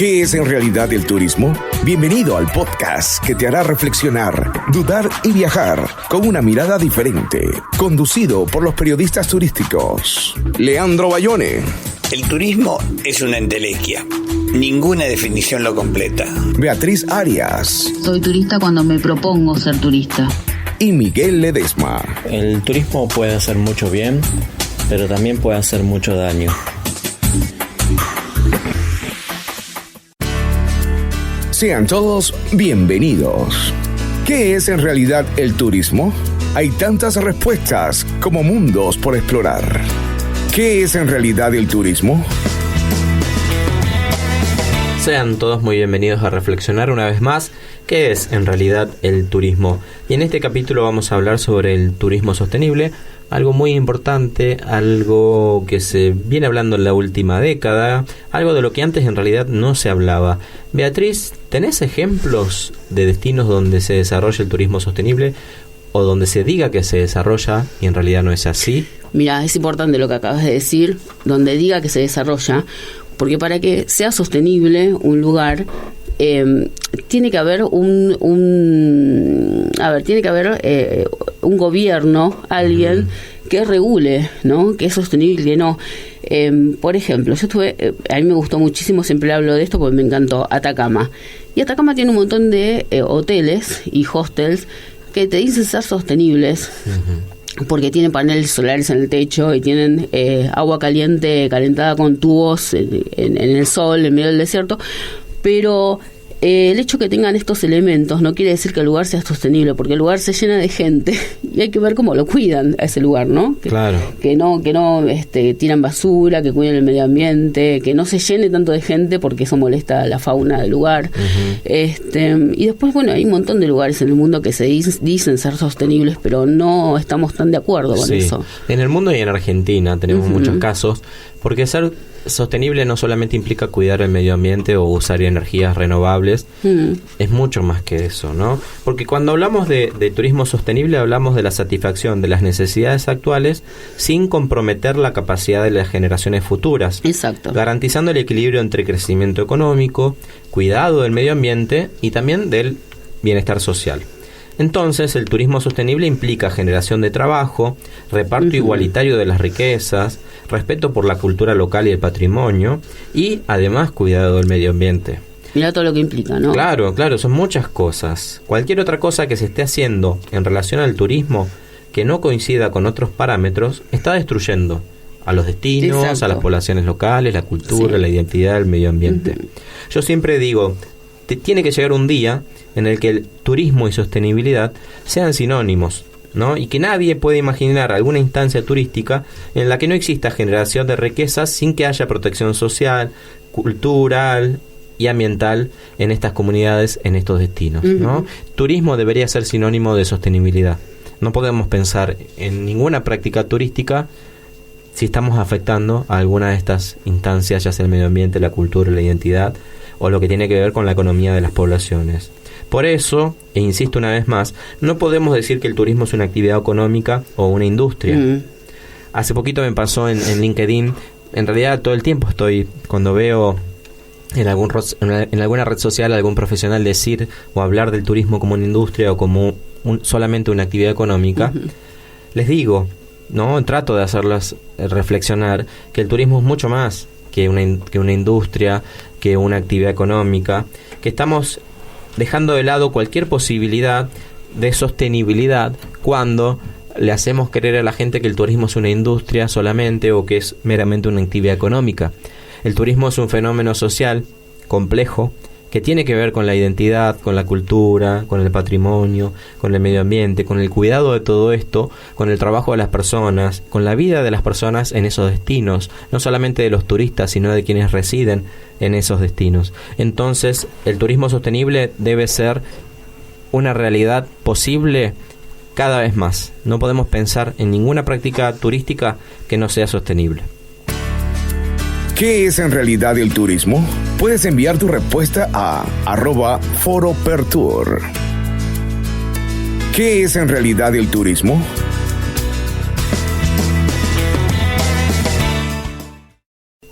¿Qué es en realidad el turismo? Bienvenido al podcast que te hará reflexionar, dudar y viajar con una mirada diferente. Conducido por los periodistas turísticos Leandro Bayone. El turismo es una entelequia. Ninguna definición lo completa. Beatriz Arias. Soy turista cuando me propongo ser turista. Y Miguel Ledesma. El turismo puede hacer mucho bien, pero también puede hacer mucho daño. Sean todos bienvenidos. ¿Qué es en realidad el turismo? Hay tantas respuestas como mundos por explorar. ¿Qué es en realidad el turismo? Sean todos muy bienvenidos a reflexionar una vez más qué es en realidad el turismo. Y en este capítulo vamos a hablar sobre el turismo sostenible, algo muy importante, algo que se viene hablando en la última década, algo de lo que antes en realidad no se hablaba. Beatriz, ¿tenés ejemplos de destinos donde se desarrolla el turismo sostenible o donde se diga que se desarrolla y en realidad no es así? Mira, es importante lo que acabas de decir, donde diga que se desarrolla, porque para que sea sostenible un lugar, tiene que haber un gobierno, alguien que regule, ¿no? Que es sostenible y que no. Por ejemplo, a mí me gustó muchísimo, siempre hablo de esto porque me encantó, Atacama. Y Atacama tiene un montón de hoteles y hostels que te dicen ser sostenibles. Porque tienen paneles solares en el techo y tienen agua caliente calentada con tubos en el sol, en medio del desierto, pero el hecho que tengan estos elementos no quiere decir que el lugar sea sostenible, porque el lugar se llena de gente y hay que ver cómo lo cuidan a ese lugar, ¿no? Claro. Que no tiran basura, que cuiden el medio ambiente, que no se llene tanto de gente porque eso molesta a la fauna del lugar. Y después, bueno, hay un montón de lugares en el mundo que se dicen ser sostenibles, pero no estamos tan de acuerdo con eso. En el mundo y en Argentina tenemos muchos casos, porque ser sostenible no solamente implica cuidar el medio ambiente o usar energías renovables, es mucho más que eso, ¿no? Porque cuando hablamos de turismo sostenible hablamos de la satisfacción de las necesidades actuales sin comprometer la capacidad de las generaciones futuras. Exacto. Garantizando el equilibrio entre crecimiento económico, cuidado del medio ambiente y también del bienestar social. Entonces, el turismo sostenible implica generación de trabajo, reparto igualitario de las riquezas, respeto por la cultura local y el patrimonio y, además, cuidado del medio ambiente. Mira todo lo que implica, ¿no? Claro, son muchas cosas. Cualquier otra cosa que se esté haciendo en relación al turismo que no coincida con otros parámetros está destruyendo a los destinos, a las poblaciones locales, la cultura, la identidad, el medio ambiente. Yo siempre digo, tiene que llegar un día en el que el turismo y sostenibilidad sean sinónimos, ¿no? Y que nadie puede imaginar alguna instancia turística en la que no exista generación de riquezas sin que haya protección social, cultural y ambiental en estas comunidades, en estos destinos, ¿no? Turismo debería ser sinónimo de sostenibilidad. No podemos pensar en ninguna práctica turística si estamos afectando a alguna de estas instancias, ya sea el medio ambiente, la cultura, la identidad o lo que tiene que ver con la economía de las poblaciones. Por eso, e insisto una vez más, no podemos decir que el turismo es una actividad económica o una industria. Hace poquito me pasó en LinkedIn, en realidad todo el tiempo cuando veo en alguna red social algún profesional decir o hablar del turismo como una industria o como solamente una actividad económica, les digo, ¿no? Trato de hacerlas reflexionar que el turismo es mucho más que una industria, que una actividad económica, que estamos dejando de lado cualquier posibilidad de sostenibilidad cuando le hacemos creer a la gente que el turismo es una industria solamente o que es meramente una actividad económica. El turismo es un fenómeno social complejo que tiene que ver con la identidad, con la cultura, con el patrimonio, con el medio ambiente, con el cuidado de todo esto, con el trabajo de las personas, con la vida de las personas en esos destinos, no solamente de los turistas, sino de quienes residen en esos destinos. Entonces, el turismo sostenible debe ser una realidad posible cada vez más. No podemos pensar en ninguna práctica turística que no sea sostenible. ¿Qué es en realidad el turismo? Puedes enviar tu respuesta a @foropertour. ¿Qué es en realidad el turismo?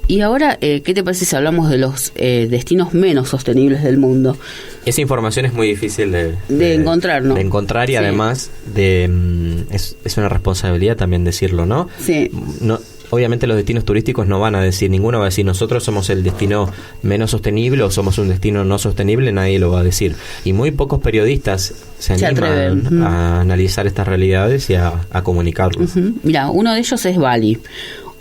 Y ahora, ¿qué te parece si hablamos de los destinos menos sostenibles del mundo? Esa información es muy difícil de encontrar, ¿no? De encontrar y además es una responsabilidad también decirlo, ¿no? Sí. No, obviamente los destinos turísticos no van a decir, ninguno va a decir nosotros somos el destino menos sostenible o somos un destino no sostenible, nadie lo va a decir. Y muy pocos periodistas se animan a analizar estas realidades y a comunicarlas. Mira, uno de ellos es Bali.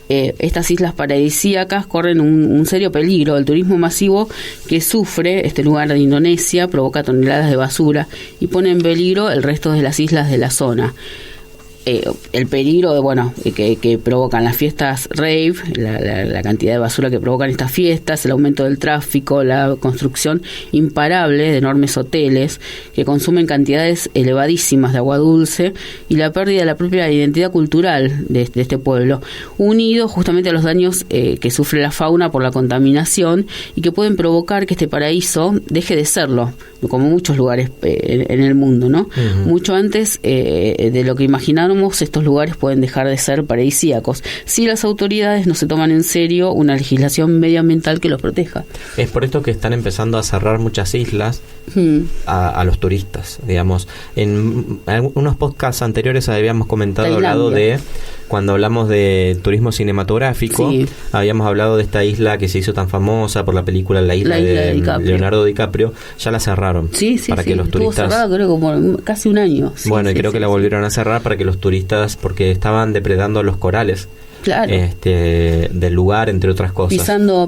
Estas islas paradisíacas corren un serio peligro. El turismo masivo que sufre este lugar de Indonesia provoca toneladas de basura y pone en peligro el resto de las islas de la zona. El peligro que provocan las fiestas rave, la cantidad de basura que provocan estas fiestas, el aumento del tráfico, la construcción imparable de enormes hoteles que consumen cantidades elevadísimas de agua dulce y la pérdida de la propia identidad cultural de este pueblo, unido justamente a los daños que sufre la fauna por la contaminación y que pueden provocar que este paraíso deje de serlo, como muchos lugares en el mundo, ¿no? Mucho antes de lo que imaginábamos, estos lugares pueden dejar de ser paradisíacos si las autoridades no se toman en serio una legislación medioambiental que los proteja. Es por esto que están empezando a cerrar muchas islas a los turistas, digamos. En unos podcasts anteriores habíamos hablado de, cuando hablamos de turismo cinematográfico, habíamos hablado de esta isla que se hizo tan famosa por la película La isla de Leonardo DiCaprio. Ya la cerraron para que los turistas... Estuvo cerrada creo como casi un año. Creo que la volvieron a cerrar para que los turistas, porque estaban depredando los corales del lugar, entre otras cosas.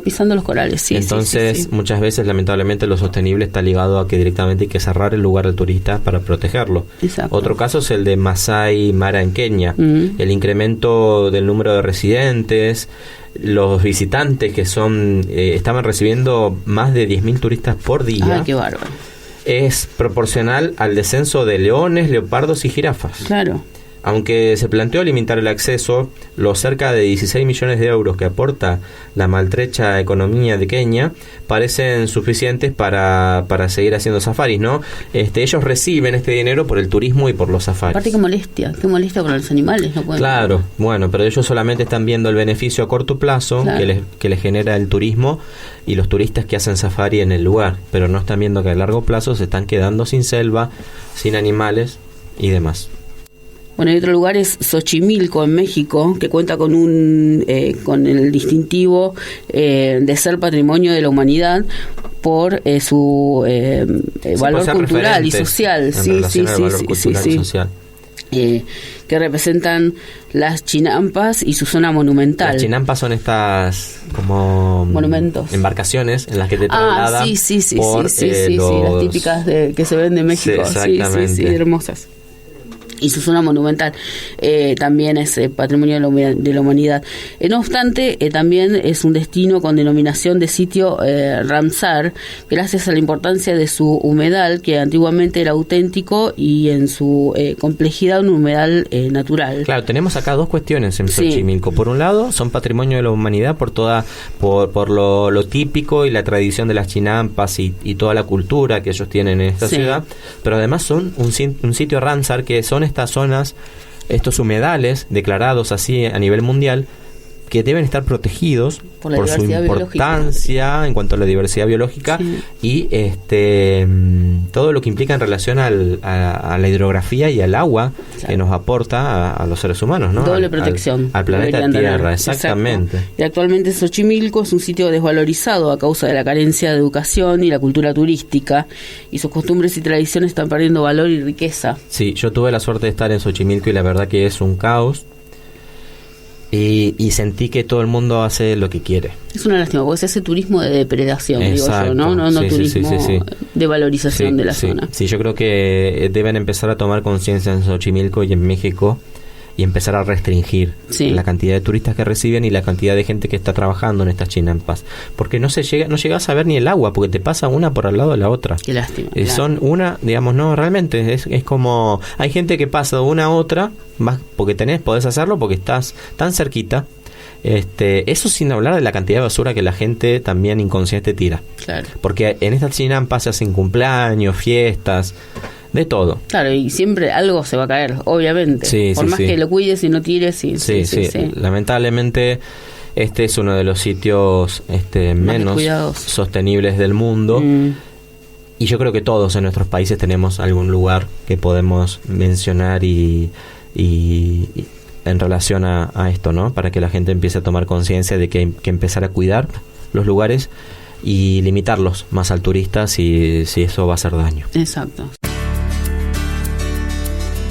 Pisando los corales, Entonces, muchas veces, lamentablemente, lo sostenible está ligado a que directamente hay que cerrar el lugar del turista para protegerlo. Exacto. Otro caso es el de Masai Mara en Kenia. El incremento del número de residentes, los visitantes que estaban recibiendo más de 10.000 turistas por día. ¡Qué bárbaro! Es proporcional al descenso de leones, leopardos y jirafas. Claro. Aunque se planteó limitar el acceso, los cerca de 16 millones de euros que aporta la maltrecha economía de Kenia parecen suficientes para seguir haciendo safaris, ¿no? Ellos reciben este dinero por el turismo y por los safaris. Aparte, qué molestia para los animales. No pueden... Claro, pero ellos solamente están viendo el beneficio a corto plazo que les genera el turismo y los turistas que hacen safari en el lugar, pero no están viendo que a largo plazo se están quedando sin selva, sin animales y demás. Bueno, y otro lugar es Xochimilco, en México, que cuenta con con el distintivo de ser patrimonio de la humanidad por su valor cultural y social. Social. Que representan las chinampas y su zona monumental. Las chinampas son estas como monumentos, embarcaciones en las que te trasladan. Las típicas que se ven de México. Sí, hermosas. Y su zona monumental también es patrimonio de la humanidad. No obstante, también es un destino con denominación de sitio Ramsar, gracias a la importancia de su humedal, que antiguamente era auténtico y en su complejidad un humedal natural. Claro, tenemos acá dos cuestiones en Xochimilco. Por un lado, son patrimonio de la humanidad por lo típico y la tradición de las chinampas y toda la cultura que ellos tienen en esta ciudad, pero además son un sitio Ramsar, que son estas zonas, estos humedales declarados así a nivel mundial, que deben estar protegidos por su importancia en cuanto a la diversidad biológica y todo lo que implica en relación a la hidrografía y al agua que nos aporta a los seres humanos, ¿no? Doble protección al planeta Tierra, exactamente. Y actualmente Xochimilco es un sitio desvalorizado a causa de la carencia de educación y la cultura turística, y sus costumbres y tradiciones están perdiendo valor y riqueza. Sí, yo tuve la suerte de estar en Xochimilco y la verdad que es un caos. Y sentí que todo el mundo hace lo que quiere. Es una lástima, porque se hace turismo de depredación, exacto, digo yo, no turismo de valorización de la zona. Sí, yo creo que deben empezar a tomar conciencia en Xochimilco y en México y empezar a restringir la cantidad de turistas que reciben y la cantidad de gente que está trabajando en estas chinampas, porque no llegas a ver ni el agua, porque te pasa una por al lado de la otra. Qué lástima. Son una, digamos, no, realmente es como, hay gente que pasa de una a otra, más porque podés hacerlo porque estás tan cerquita. Eso sin hablar de la cantidad de basura que la gente también inconsciente tira. Claro. Porque en estas chinampas se hacen cumpleaños, fiestas, de todo. Claro, y siempre algo se va a caer, obviamente. Por más que lo cuides y no tires. Sí. Lamentablemente Este es uno de los sitios menos sostenibles del mundo. Y yo creo que todos en nuestros países tenemos algún lugar que podemos mencionar y en relación a esto, ¿no? Para que la gente empiece a tomar conciencia de que hay que empezar a cuidar los lugares y limitarlos más al turista si eso va a hacer daño. Exacto.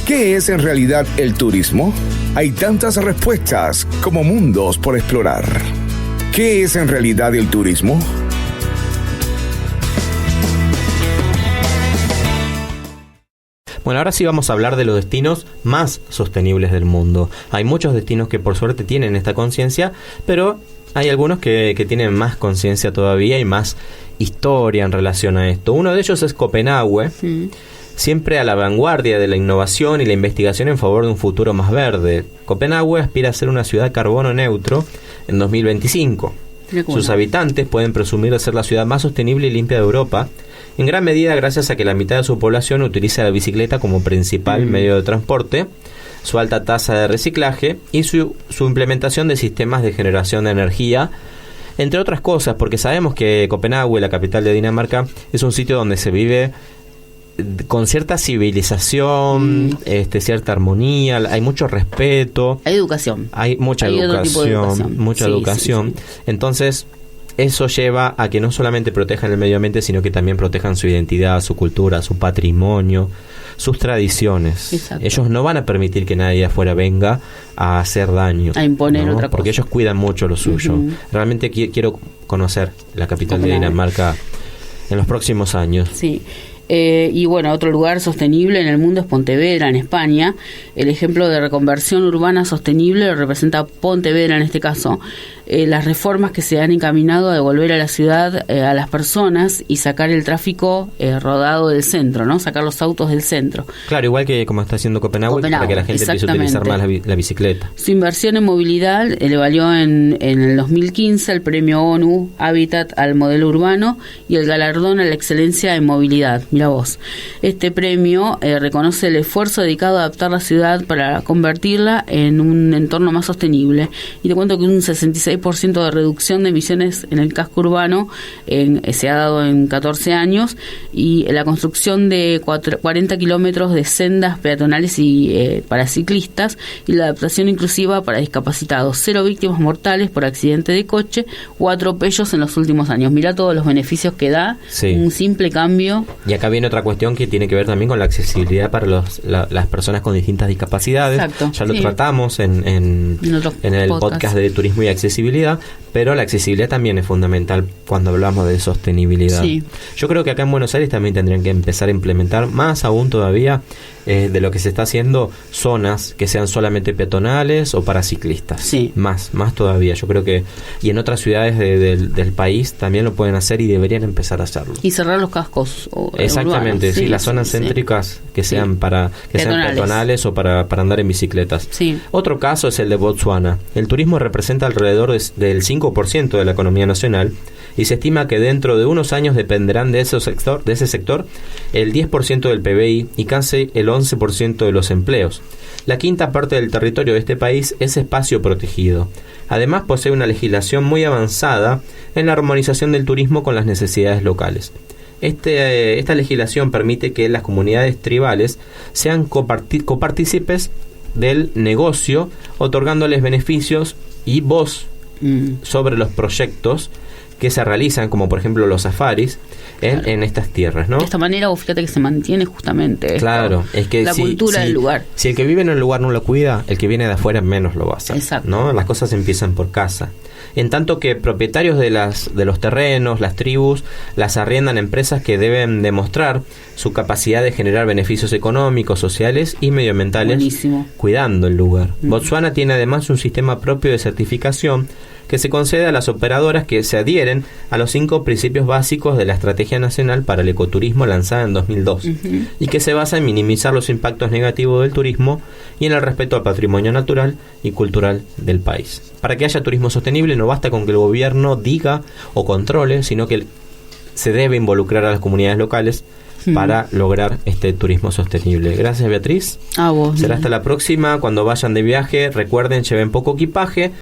¿Qué es en realidad el turismo? Hay tantas respuestas como mundos por explorar. ¿Qué es en realidad el turismo? Bueno, ahora sí vamos a hablar de los destinos más sostenibles del mundo. Hay muchos destinos que por suerte tienen esta conciencia, pero hay algunos que tienen más conciencia todavía y más historia en relación a esto. Uno de ellos es Copenhague, siempre a la vanguardia de la innovación y la investigación en favor de un futuro más verde. Copenhague aspira a ser una ciudad carbono neutro en 2025. Sus habitantes pueden presumir de ser la ciudad más sostenible y limpia de Europa, en gran medida gracias a que la mitad de su población utiliza la bicicleta como principal medio de transporte, su alta tasa de reciclaje y su implementación de sistemas de generación de energía, entre otras cosas, porque sabemos que Copenhague, la capital de Dinamarca, es un sitio donde se vive con cierta civilización, cierta armonía, hay mucho respeto. Hay educación. Hay mucha educación. Sí. Entonces, eso lleva a que no solamente protejan el medio ambiente, sino que también protejan su identidad, su cultura, su patrimonio, sus tradiciones. Exacto. Ellos no van a permitir que nadie afuera venga a hacer daño, a imponer otra cosa, porque ellos cuidan mucho lo suyo. Realmente quiero conocer la capital de Dinamarca en los próximos años. Sí. Y bueno, otro lugar sostenible en el mundo es Pontevedra, en España. El ejemplo de reconversión urbana sostenible lo representa Pontevedra en este caso. Las reformas que se han encaminado a devolver a la ciudad a las personas y sacar el tráfico rodado del centro, ¿no? Sacar los autos del centro. Claro, igual que como está haciendo Copenhague, para que la gente empiece a utilizar más la bicicleta. Su inversión en movilidad le valió en el 2015 el premio ONU Habitat al modelo urbano y el galardón a la excelencia en movilidad. Mira vos. Este premio reconoce el esfuerzo dedicado a adaptar la ciudad para convertirla en un entorno más sostenible. Y te cuento que un 66% de reducción de emisiones en el casco urbano se ha dado en 14 años y la construcción de 40 kilómetros de sendas peatonales y para ciclistas y la adaptación inclusiva para discapacitados. 0 víctimas mortales por accidente de coche o atropellos en los últimos años. Mira todos los beneficios que da un simple cambio. Y acá viene otra cuestión que tiene que ver también con la accesibilidad para las personas con distintas discapacidades. Exacto, ya lo tratamos en el podcast de turismo y accesibilidad, pero la accesibilidad también es fundamental cuando hablamos de sostenibilidad. Sí. Yo creo que acá en Buenos Aires también tendrían que empezar a implementar más aún todavía de lo que se está haciendo, zonas que sean solamente peatonales o para ciclistas. Sí. Más todavía. Yo creo que y en otras ciudades del país también lo pueden hacer y deberían empezar a hacerlo. Y cerrar los cascos exactamente, urbanos. sí, las zonas céntricas que sean para que sean peatonales o para andar en bicicletas. Sí. Otro caso es el de Botsuana. El turismo representa alrededor del 5% de la economía nacional y se estima que dentro de unos años dependerán de ese sector el 10% del PBI y casi el 11% de los empleos. La quinta parte del territorio de este país es espacio protegido. Además, posee una legislación muy avanzada en la armonización del turismo con las necesidades locales. Esta legislación permite que las comunidades tribales sean copartícipes del negocio, otorgándoles beneficios y voz sobre los proyectos que se realizan, como por ejemplo los safaris en estas tierras, ¿no? De esta manera, vos fíjate que se mantiene justamente claro, es que la cultura del lugar. Si el que vive en el lugar no lo cuida, el que viene de afuera menos lo va a hacer. Exacto. ¿No? Las cosas empiezan por casa. En tanto que propietarios de los terrenos, las tribus, las arriendan a empresas que deben demostrar su capacidad de generar beneficios económicos, sociales y medioambientales. Buenísimo. Cuidando el lugar. Botsuana tiene además un sistema propio de certificación que se concede a las operadoras que se adhieren a los 5 principios básicos de la Estrategia Nacional para el Ecoturismo lanzada en 2002 y que se basa en minimizar los impactos negativos del turismo y en el respeto al patrimonio natural y cultural del país. Para que haya turismo sostenible no basta con que el gobierno diga o controle, sino que se debe involucrar a las comunidades locales para lograr este turismo sostenible. Gracias, Beatriz. A vos. Será hasta la próxima. Cuando vayan de viaje, recuerden, lleven poco equipaje.